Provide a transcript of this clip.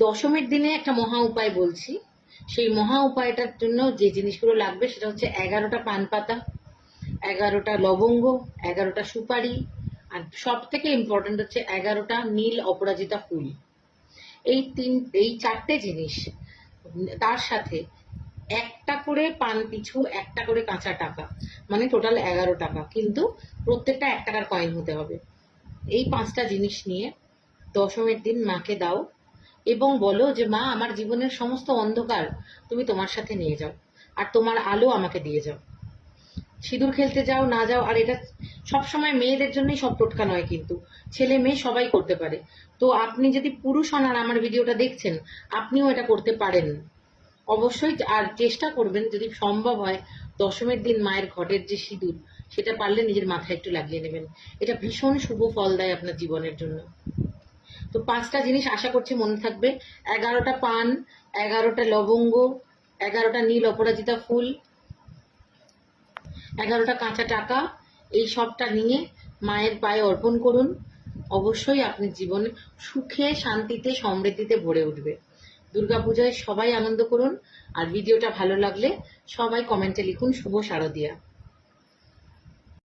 দশমীর দিনে একটা মহা উপায় বলছি। সেই মহা উপায়টার জন্য যে জিনিসগুলো লাগবে সেটা হচ্ছে 11টা পান পাতা, 11টা লবঙ্গ, 11টা সুপারি, আর সব থেকে ইম্পর্টেন্ট হচ্ছে 11টা নীল অপরাজিতা ফুল। এই চারটে জিনিস, তার সাথে একটা করে পান পিছু একটা করে কাঁচা টাকা, মানে টোটাল 11 টাকা, কিন্তু প্রত্যেকটা 1 টাকার কয়েন হতে হবে। এই 5টা জিনিস নিয়ে দশমীর দিন মাকে দাও এবং বলো যে মা, আমার জীবনের সমস্ত অন্ধকার তুমি তোমার সাথে নিয়ে যাও, আর তোমার আলো আমাকে দিয়ে যাও। সিঁদুর খেলতে যাও না যাও, আর এটা সবসময় মেয়েদের জন্যই সব টোটকা নয়, কিন্তু ছেলে মেয়ে সবাই করতে পারে। তো আপনি যদি পুরুষ হন আর আমার ভিডিওটা দেখছেন, আপনিও এটা করতে পারেন অবশ্যই। আর চেষ্টা করবেন যদি সম্ভব হয়, দশমীর দিন মায়ের ঘটের যে সিঁদুর, সেটা পারলে নিজের মাথায় একটু লাগিয়ে নেবেন। এটা ভীষণ শুভ ফল দেয় আপনার জীবনের জন্য। তো 5টা জিনিস আশা করছি মনে থাকবে। 11টা পান, 11টা লবঙ্গ, 11টা নীল অপরাজিতা ফুল, 11টা কাঁচা টাকা, এই সবটা নিয়ে মায়ের পায়ে অর্পণ করুন। অবশ্যই আপনি জীবনে সুখে, শান্তিতে, সমৃদ্ধিতে ভরে উঠবে। দুর্গাপূজায় সবাই আনন্দ করুন। আর ভিডিওটা ভালো লাগলে সবাই কমেন্টে লিখুন শুভ শারদিয়া।